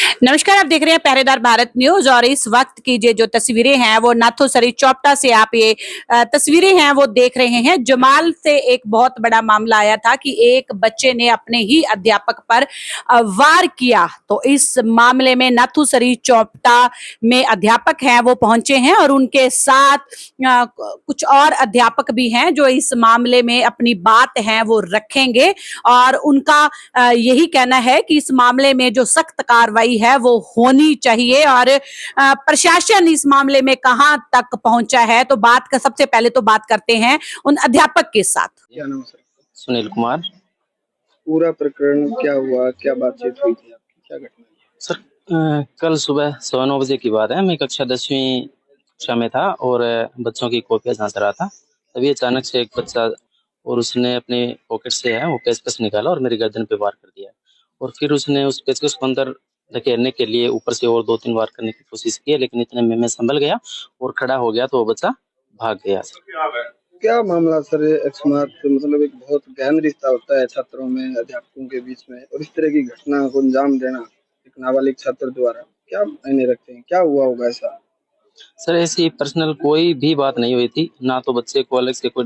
नमस्कार, आप देख रहे हैं पहरेदार भारत न्यूज और इस वक्त की जो तस्वीरें हैं वो नाथोसरी चौपटा से आप ये तस्वीरें हैं वो देख रहे हैं। जमाल से एक बहुत बड़ा मामला आया था कि एक बच्चे ने अपने ही अध्यापक पर वार किया। तो इस मामले में नाथोसरी चौपटा में अध्यापक हैं वो पहुंचे हैं और उनके साथ कुछ और अध्यापक भी हैं जो इस मामले में अपनी बात है वो रखेंगे और उनका यही कहना है कि इस मामले में जो सख्त कार्रवाई है वो होनी चाहिए और प्रशासन इस मामले में कहां तक पहुंचा है। तो सबसे पहले तो बात करते हैं उन अध्यापक के साथ। क्या नाम है सर? सुनील कुमार। पूरा प्रकरण क्या हुआ, क्या बातचीत हुई थी आपकी, क्या घटना हुई? सर कल सुबह 9:15 बजे की बात है। मैं कक्षा 10वीं कक्षा में था और बच्चों की कॉपियां जांच रहा था। तभी अचानक से एक बच्चा और उसने अपने पॉकेट से है वो पेचकस निकाला और मेरी गर्दन पे वार कर दिया और फिर उसने उस पेचकस को अंदर धकेलने के लिए ऊपर से और 2-3 वार करने की कोशिश की, लेकिन इतने में मैं संभल गया और खड़ा हो गया तो वो बच्चा भाग गया। क्या मामला सर? अकस्मात मतलब एक बहुत गहन रिश्ता होता है छात्रों में, अध्यापकों के बीच में, और इस तरह की घटना को अंजाम देना एक नाबालिग छात्र द्वारा क्या मायने रखते हैं? क्या हुआ होगा ऐसा? सर ऐसी पर्सनल कोई भी बात नहीं हुई थी, ना तो बच्चे को अलग से कोई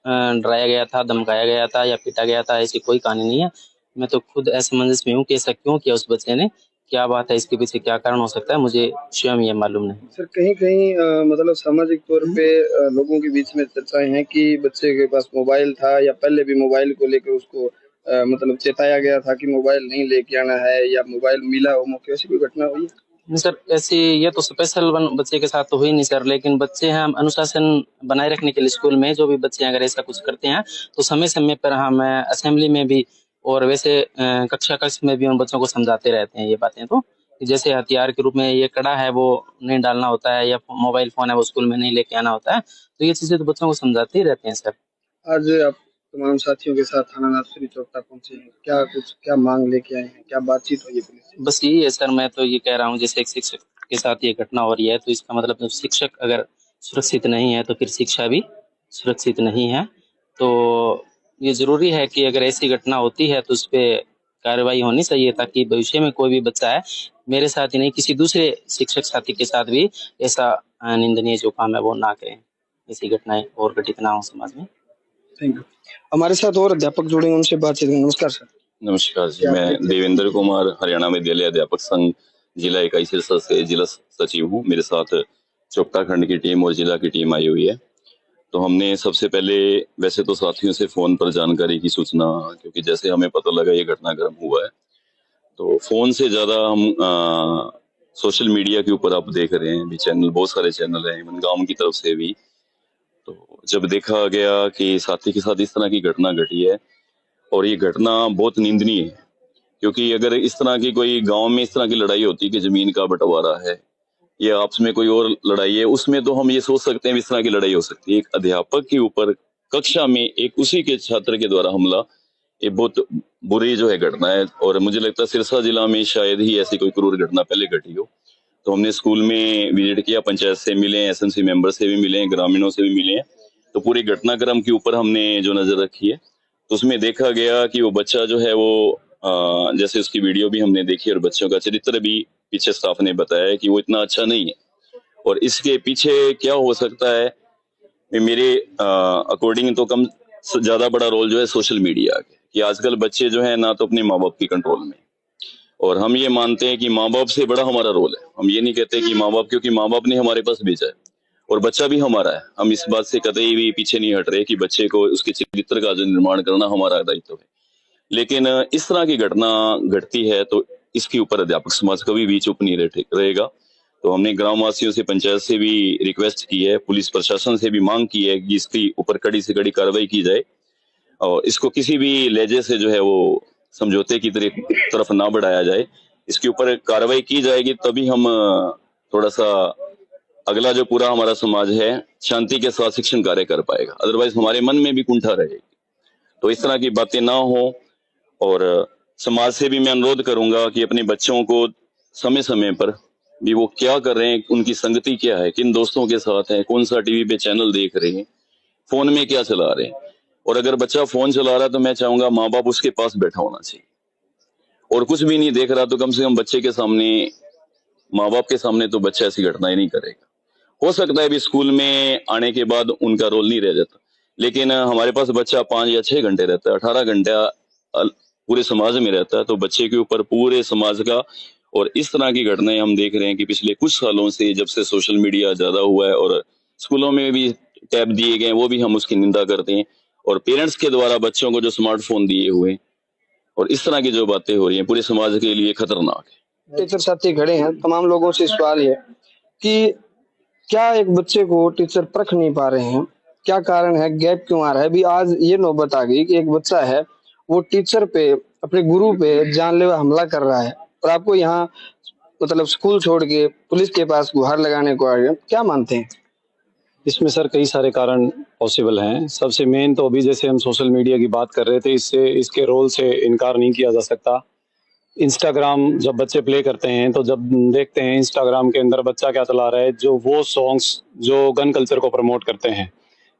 डराया गया था, धमकाया गया था या पीटा गया था, ऐसी कोई कहानी नहीं है। मैं तो खुद असमंजस में हूँ कि ऐसा क्यों किया उस बच्चे ने, क्या बात है, इसके पीछे क्या कारण हो सकता है, मुझे स्वयं ये मालूम नहीं। सर कहीं कहीं मतलब सामाजिक तौर पे लोगों के बीच में चर्चाएं हैं कि बच्चे के पास मोबाइल था या पहले भी मोबाइल को लेकर उसको मतलब चेताया गया था कि मोबाइल नहीं लेके आना है या मोबाइल मिला हो मौके, ऐसी कोई घटना हुई? नहीं सर, ऐसी ये तो स्पेशल बच्चे के साथ तो हुई नहीं सर, लेकिन बच्चे हैं अनुशासन बनाए रखने के लिए स्कूल में जो भी बच्चे अगर ऐसा कुछ करते हैं तो समय समय पर हम असेंबली में भी और वैसे कक्ष में भी उन बच्चों को समझाते रहते हैं ये बातें। तो जैसे हथियार के रूप में ये कड़ा है वो नहीं डालना होता है या मोबाइल फोन है वो स्कूल में नहीं लेके आना होता है, तो ये चीजें तो बच्चों को समझाते ही रहते हैं सर। आज आप तमाम साथियों के साथ थाना नाथुसरी चौपटा पहुंचे हैं, क्या मांग लेके आए हैं, क्या बातचीत हुई है पुलिस से? बस यही है सर, मैं तो ये कह रहा हूँ जैसे एक शिक्षक के साथ ये घटना हो रही है तो इसका मतलब जब शिक्षक अगर सुरक्षित नहीं है तो फिर शिक्षा भी सुरक्षित नहीं है। तो ये जरूरी है कि अगर ऐसी घटना होती है तो उस पर कार्रवाई होनी चाहिए ताकि भविष्य में कोई भी बच्चा है, मेरे साथ ही नहीं किसी दूसरे शिक्षक साथी के साथ भी ऐसा निंदनीय जो काम है वो ना करें, ऐसी घटनाएं और घटित ना हो समाज में। Thank you. हमारे साथ और अध्यापक जुड़ेंगे, उनसे बातचीत करेंगे। नमस्कार सर। नमस्कार जी, मैं देवेंद्र कुमार, हरियाणा विद्यालय अध्यापक संघ जिला इकाई सिरसा से जिला सचिव हूँ। मेरे साथ चौपटा खंड की टीम और जिला की टीम आई हुई है। तो हमने सबसे पहले वैसे तो साथियों से फोन पर जानकारी की सूचना, क्योंकि जैसे हमें पता लगा ये घटनाक्रम हुआ है तो फोन से ज्यादा हम सोशल मीडिया के ऊपर आप देख रहे हैं भी चैनल, बहुत सारे चैनल हैं, इवन गाँव की तरफ से भी। तो जब देखा गया कि साथी के साथ इस तरह की घटना घटी है और ये घटना बहुत निंदनीय है, क्योंकि अगर इस तरह की कोई गांव में इस तरह की लड़ाई होती कि जमीन का बंटवारा है या आपस में कोई और लड़ाई है, उसमें तो हम ये सोच सकते हैं इस तरह की लड़ाई हो सकती है। एक अध्यापक के ऊपर कक्षा में एक उसी के छात्र के द्वारा हमला, ये बहुत बुरी जो है घटना है और मुझे लगता है सिरसा जिला में शायद ही ऐसी कोई क्रूर घटना पहले घटी हो। तो हमने स्कूल में विजिट किया, पंचायत से मिले, एसएमसी मेंबर से भी मिले, ग्रामीणों से भी मिले, तो पूरे घटनाक्रम के ऊपर हमने जो नजर रखी है तो उसमें देखा गया कि वो बच्चा जो है वो जैसे उसकी वीडियो भी हमने देखी और बच्चों का चरित्र भी पीछे स्टाफ ने बताया कि वो इतना अच्छा नहीं है। और इसके पीछे क्या हो सकता है, मेरे अकॉर्डिंग तो कम ज्यादा बड़ा रोल जो है सोशल मीडिया के, कि आजकल बच्चे जो है ना तो अपने माँ बाप की कंट्रोल में, और हम ये मानते हैं कि माँ बाप से बड़ा हमारा रोल है। हम ये नहीं कहते कि माँ बाप, क्योंकि माँ बाप ने हमारे पास भेजा है और बच्चा भी हमारा है, हम इस बात से कतई भी पीछे नहीं हट रहे कि बच्चे को उसके चरित्र का जो निर्माण करना हमारा दायित्व है। लेकिन इस तरह की घटना घटती है तो इसके ऊपर अध्यापक समाज कभी भी चुप नहीं रहेगा। तो हमने ग्रामवासियों से, पंचायत से भी रिक्वेस्ट की है, पुलिस प्रशासन से भी मांग की है कि इसके ऊपर कड़ी से कड़ी कार्रवाई की जाए और इसको किसी भी लहजे से जो है वो समझौते की तरफ ना बढ़ाया जाए। इसके ऊपर कार्रवाई की जाएगी तभी हम थोड़ा सा अगला जो पूरा हमारा समाज है शांति के साथ शिक्षण कार्य कर पाएगा, अदरवाइज हमारे मन में भी कुंठा रहेगी। तो इस तरह की बातें ना हो और समाज से भी मैं अनुरोध करूंगा कि अपने बच्चों को समय समय पर भी वो क्या कर रहे हैं, उनकी संगति क्या है, किन दोस्तों के साथ है, कौन सा टीवी पे चैनल देख रहे हैं, फोन में क्या चला रहे हैं। और अगर बच्चा फोन चला रहा है तो मैं चाहूंगा माँ बाप उसके पास बैठा होना चाहिए और कुछ भी नहीं देख रहा तो कम से कम बच्चे के सामने, माँ बाप के सामने तो बच्चा ऐसी घटनाएं नहीं करेगा। हो सकता है अभी स्कूल में आने के बाद उनका रोल नहीं रह जाता, लेकिन हमारे पास बच्चा 5 या 6 घंटे रहता है, 18 घंटा पूरे समाज में रहता है, तो बच्चे के ऊपर पूरे समाज का, और इस तरह की घटनाएं हम देख रहे हैं कि पिछले कुछ सालों से जब से सोशल मीडिया ज्यादा हुआ है और स्कूलों में भी टैब दिए गए, वो भी हम उसकी निंदा करते हैं, और पेरेंट्स के द्वारा बच्चों को जो स्मार्टफोन दिए हुए और इस तरह की जो बातें हो रही हैं पूरे समाज के लिए खतरनाक है। टीचर साथी खड़े हैं, तमाम लोगों से सवाल है कि क्या एक बच्चे को टीचर परख नहीं पा रहे हैं, क्या कारण है, गैप क्यों आ रहा है। अभी आज ये नौबत आ गई कि एक बच्चा है वो टीचर पे, अपने गुरु पे जानलेवा हमला कर रहा है, और आपको यहाँ मतलब स्कूल छोड़ के पुलिस के पास गुहार लगाने को आ गए। क्या मानते हैं इसमें? सर कई सारे कारण पॉसिबल हैं। सबसे मेन तो अभी जैसे हम सोशल मीडिया की बात कर रहे थे, इसके रोल से इनकार नहीं किया जा सकता। इंस्टाग्राम जब बच्चे प्ले करते हैं तो जब देखते हैं इंस्टाग्राम के अंदर बच्चा क्या चला रहा है, जो वो सॉन्ग्स जो गन कल्चर को प्रमोट करते हैं,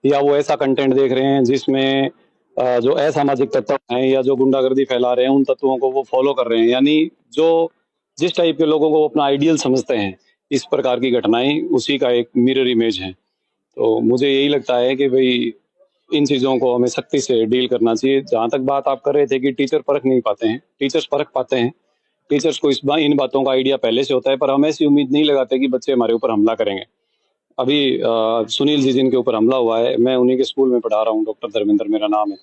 या वो ऐसा कंटेंट देख रहे हैं जिसमें जो असामाजिक तत्व हैं या जो गुंडागर्दी फैला रहे हैं, उन तत्वों को वो फॉलो कर रहे हैं। यानी जो जिस टाइप के लोगों को वो अपना आइडियल समझते हैं, इस प्रकार की घटनाएं उसी का एक मिरर इमेज है। तो मुझे यही लगता है कि भाई इन चीज़ों को हमें सख्ती से डील करना चाहिए। जहाँ तक बात आप कर रहे थे कि टीचर परख नहीं पाते हैं, टीचर्स परख पाते हैं। टीचर्स को इन बातों का आइडिया पहले से होता है, पर हम ऐसी उम्मीद नहीं लगाते कि बच्चे हमारे ऊपर हमला करेंगे। अभी सुनील जी जिनके ऊपर हमला हुआ है, मैं उन्हीं के स्कूल में पढ़ा रहा हूँ, डॉक्टर धर्मेंद्र मेरा नाम है।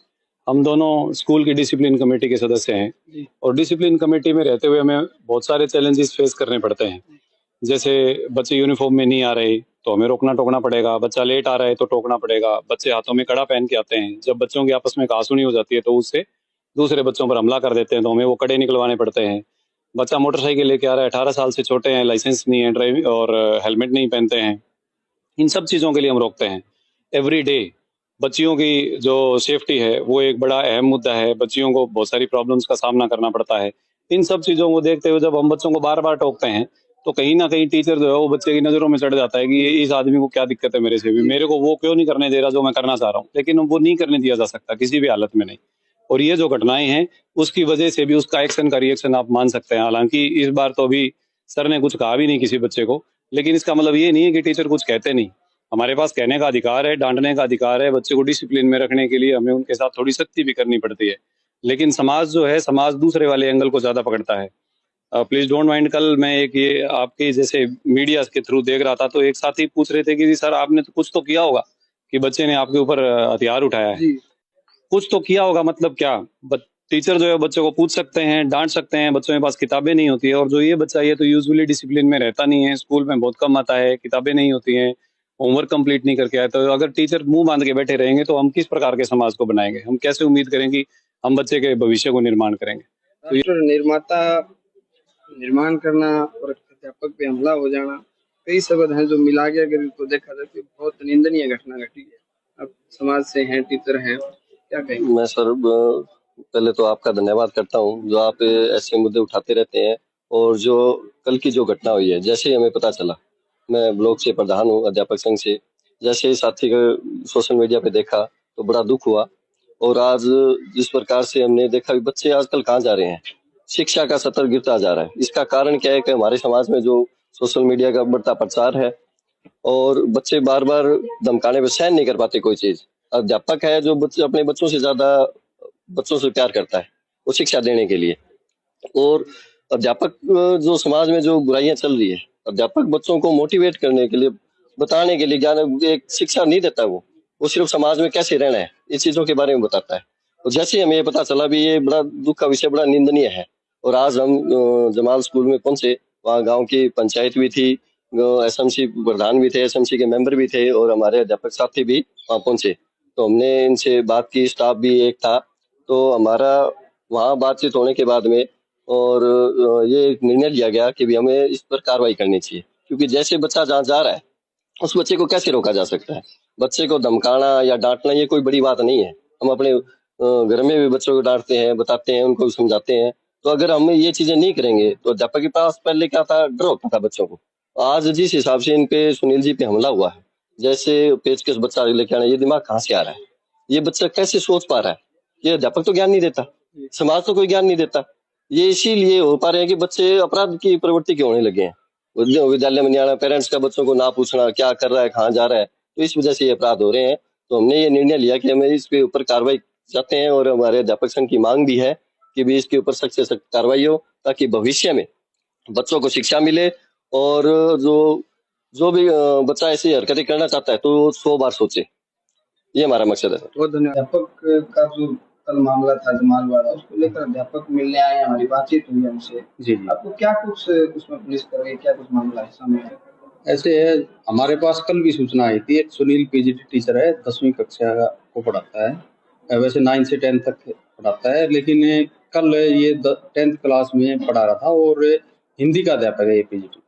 हम दोनों स्कूल की डिसिप्लिन कमेटी के सदस्य हैं, और डिसिप्लिन कमेटी में रहते हुए हमें बहुत सारे चैलेंजेस फेस करने पड़ते हैं। जैसे बच्चे यूनिफॉर्म में नहीं आ रहे तो हमें रोकना टोकना पड़ेगा, बच्चा लेट आ रहा है तो टोकना पड़ेगा, बच्चे हाथों में कड़ा पहन के आते हैं, जब बच्चों की आपस में कहासुनी हो जाती है तो उससे दूसरे बच्चों पर हमला कर देते हैं, तो हमें वो कड़े निकलवाने पड़ते हैं। बच्चा मोटरसाइकिल लेके आ रहा है, 18 साल से छोटे हैं, लाइसेंस नहीं है ड्राइविंग, और हेलमेट नहीं पहनते हैं, इन सब चीज़ों के लिए हम रोकते हैं एवरी डे। बच्चियों की जो सेफ्टी है वो एक बड़ा अहम मुद्दा है, बच्चियों को बहुत सारी प्रॉब्लम्स का सामना करना पड़ता है। इन सब चीज़ों को देखते हुए जब हम बच्चों को बार बार टोकते हैं तो कहीं ना कहीं टीचर जो है वो बच्चे की नज़रों में चढ़ जाता है कि इस आदमी को क्या दिक्कत है मेरे से भी, मेरे को वो क्यों नहीं करने दे रहा जो मैं करना चाह रहा हूँ। लेकिन वो नहीं करने दिया जा सकता किसी भी हालत में नहीं, और ये जो घटनाएं हैं उसकी वजह से भी उसका एक्शन का रिएक्शन आप मान सकते हैं। हालांकि इस बार तो अभी सर ने कुछ कहा भी नहीं किसी बच्चे को, लेकिन इसका मतलब ये नहीं है कि टीचर कुछ कहते नहीं। हमारे पास कहने का अधिकार है, डांटने का अधिकार है, बच्चे को डिसिप्लिन में रखने के लिए हमें उनके साथ थोड़ी सख्ती भी करनी पड़ती है। लेकिन समाज जो है, समाज दूसरे वाले एंगल को ज्यादा पकड़ता है। प्लीज डोंट माइंड, कल मैं एक ये आपके जैसे मीडिया के थ्रू देख रहा था, तो एक साथी पूछ रहे थे कि सर आपने तो कुछ तो किया होगा कि बच्चे ने आपके ऊपर हथियार उठाया है। कुछ तो किया होगा मतलब क्या? टीचर जो है बच्चों को पूछ सकते हैं, डांट सकते हैं, बच्चों के पास किताबें नहीं होती है, और जो ये बच्चा ये तो यूजुअली डिसिप्लिन में रहता नहीं है, स्कूल में बहुत कम आता है, किताबें नहीं होती हैं, होमवर्क कंप्लीट नहीं करके आए, तो अगर टीचर मुंह बांध के बैठे रहेंगे तो हम किस प्रकार के समाज को बनाएंगे? हम कैसे उम्मीद करें कि हम बच्चे के भविष्य को निर्माण करेंगे? तो निर्माता निर्माण करना और अध्यापक पे हमला हो जाना, कई शब्द हैं जो मिला के अगर इसको देखा जाए तो बहुत निंदनीय घटना घटी है। अब समाज से हैं, टीचर हैं, क्या कहेंगे? मैं सर पहले तो आपका धन्यवाद करता हूं जो आप ऐसे मुद्दे उठाते रहते हैं, और जो कल की जो घटना हुई है, जैसे ही हमें पता चला, मैं ब्लॉक से प्रधान हूं अध्यापक संघ से, जैसे ही साथी को सोशल मीडिया पे देखा तो बड़ा दुख हुआ। और आज जिस प्रकार से हमने देखा बच्चे आजकल कहाँ जा रहे हैं, शिक्षा का स्तर गिरता जा रहा है। इसका कारण क्या है कि हमारे समाज में जो सोशल मीडिया का बढ़ता प्रचार है, और बच्चे बार बार धमकाने पर सहन नहीं कर पाते कोई चीज। अध्यापक है जो बच्चे अपने बच्चों से ज्यादा बच्चों से प्यार करता है वो शिक्षा देने के लिए, और अध्यापक जो समाज में जो बुराइयां चल रही है, अध्यापक बच्चों को मोटिवेट करने के लिए, बताने के लिए, ज्ञान एक शिक्षा नहीं देता, वो सिर्फ समाज में कैसे रहना है इस चीजों के बारे में बताता है। और जैसे हमें ये पता चला भी ये बड़ा दुख का विषय, बड़ा निंदनीय है। और आज हम जमाल स्कूल में पहुंचे, वहाँ गांव की पंचायत भी थी, एसएमसी प्रधान भी थे, एसएमसी के मेंबर भी थे, और हमारे अध्यापक साथी भी वहाँ पहुंचे। तो हमने इनसे बात की, स्टाफ भी एक था, तो हमारा वहाँ बातचीत होने के बाद में और ये एक निर्णय लिया गया कि भी हमें इस पर कार्रवाई करनी चाहिए, क्योंकि जैसे बच्चा जहाँ जा रहा है उस बच्चे को कैसे रोका जा सकता है? बच्चे को धमकाना या डांटना ये कोई बड़ी बात नहीं है। हम अपने घर में भी बच्चों को डांटते हैं, बताते हैं, उनको समझाते हैं। तो अगर हम ये चीजें नहीं करेंगे तो अध्यापक के पास पहले क्या था, डर होता था बच्चों को। आज जिस हिसाब से इन पे सुनील जी पे हमला हुआ है, जैसे पेचकस बच्चा लेके आना, ये दिमाग कहाँ से आ रहा है? ये बच्चा कैसे सोच पा रहा है? ये अध्यापक तो ज्ञान नहीं देता, समाज तो कोई ज्ञान नहीं देता, ये इसीलिए हो पा रहे हैं कि बच्चे अपराध की प्रवृत्ति क्यों होने लगे हैं। विद्यालय में नहीं आना, पेरेंट्स का बच्चों को ना पूछना क्या कर रहा है, कहाँ जा रहा है, तो इस वजह से ये अपराध हो रहे हैं। तो हमने ये निर्णय लिया कि हमें इसके ऊपर कार्रवाई चाहते हैं और हमारे अध्यापक संघ की मांग भी है कि भी इसके ऊपर सख्त से सख्त कार्रवाई हो, ताकि भविष्य में बच्चों को शिक्षा मिले और जो भी बच्चा ऐसी हरकतें करना चाहता है तो 100 बार सोचे। ये हमारा मकसद है। बहुत धन्यवाद। अध्यापक का जो कल मामला था जमाल वाला, उसको लेकर अध्यापक मिलने आए, हमारी बातचीत हुई हमसे। जी जी, आपको क्या कुछ उसमें पुलिस कर रही है, क्या कुछ मामला है सामने आया? ऐसे है, हमारे पास कल भी सूचना आई थी। एक सुनील पीजीटी टीचर है, 10वीं कक्षा को पढ़ाता है, वैसे 9 से 10 तक पढ़ाता है, लेकिन कल ये 10th क्लास में पढ़ा रहा था और हिंदी का अध्यापक है ये पीजीटी।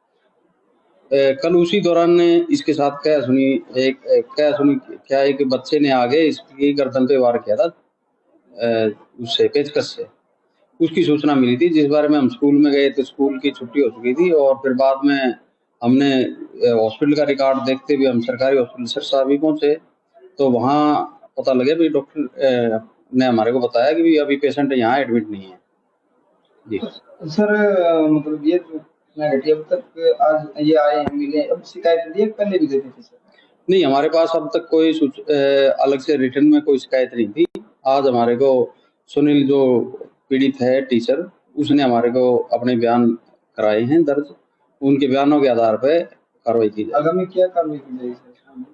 कल उसी दौरान इसके साथ क्या एक बच्चे ने आगे इसकी गर्दन पे वार किया था उससे पेचकस से। उसकी सूचना मिली थी, जिस बारे में हम स्कूल में गए तो स्कूल की छुट्टी हो चुकी थी और फिर बाद में हमने हॉस्पिटल का रिकॉर्ड देखते हुए हम सरकारी हॉस्पिटल सिरसा भी पहुंचे, तो वहाँ पता लगे भी डॉक्टर ने हमारे को बताया कि भी अभी पेशेंट यहाँ एडमिट नहीं है। जी सर, मतलब ये जो घटना अब तक आज ये आए हैं मिले, अब शिकायत दी है, पहले भी देती थी सर? नहीं, हमारे पास अब तक कोई अलग से रिटर्न में कोई शिकायत नहीं थी। आज हमारे को सुनील जो पीड़ित है टीचर, उसने हमारे को अपने बयान कराए हैं दर्ज, उनके बयानों के आधार पे कार्रवाई की जाएगी। आगामी क्या कार्रवाई की जाएगी सर?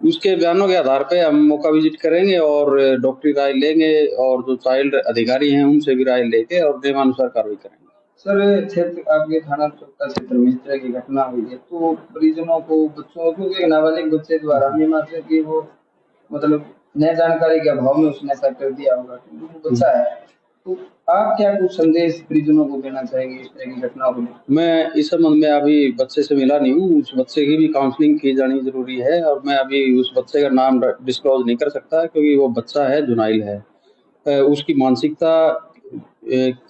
उसके बयानों के आधार पे हम मौका विजिट करेंगे और डॉक्टरी राय लेंगे और जो चाइल्ड अधिकारी हैं उनसे भी राय लेके और नियमानुसार कार्रवाई करेंगे। सर, क्षेत्र आपके थाना चौका क्षेत्र में इस तरह की घटना हुई है तो परिजनों को, बच्चों को, एक नाबालिग बच्चे द्वारा मीमांसा की वो मतलब न जानकारी के अभाव में उसने ऐसा कर दिया होगा, वो बच्चा है, तो आप क्या कुछ संदेश परिजनों को देना चाहेंगे इस तरह की घटनाओं को? मैं इस संबंध में अभी बच्चे से मिला नहीं हूँ, उस बच्चे की भी काउंसलिंग की जानी जरूरी है और मैं अभी उस बच्चे का नाम डिस्क्लोज नहीं कर सकता क्योंकि वो बच्चा है, जुनाइल है। उसकी मानसिकता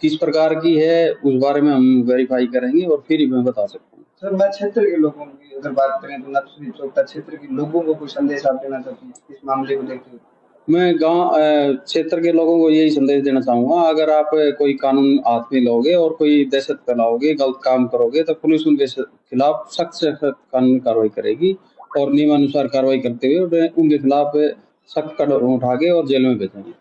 किस प्रकार की है उस बारे में हम वेरीफाई करेंगे और फिर मैं बता सकता हूँ। सर, मैं क्षेत्र के लोगों की अगर बात करें तो नक्सली चौका क्षेत्र के लोगों को कोई संदेश आप देना चाहते हैं इस मामले को देखते हुए? मैं गांव क्षेत्र के लोगों को यही संदेश देना चाहूंगा, अगर आप कोई कानून हाथ में लोगे और कोई दहशत फैलाओगे, गलत काम करोगे तो पुलिस उनके खिलाफ सख्त से सख्त कानूनी कार्रवाई करेगी और नियमानुसार कार्रवाई करते हुए उनके खिलाफ सख्त कदम उठाके और जेल में भेजेंगे।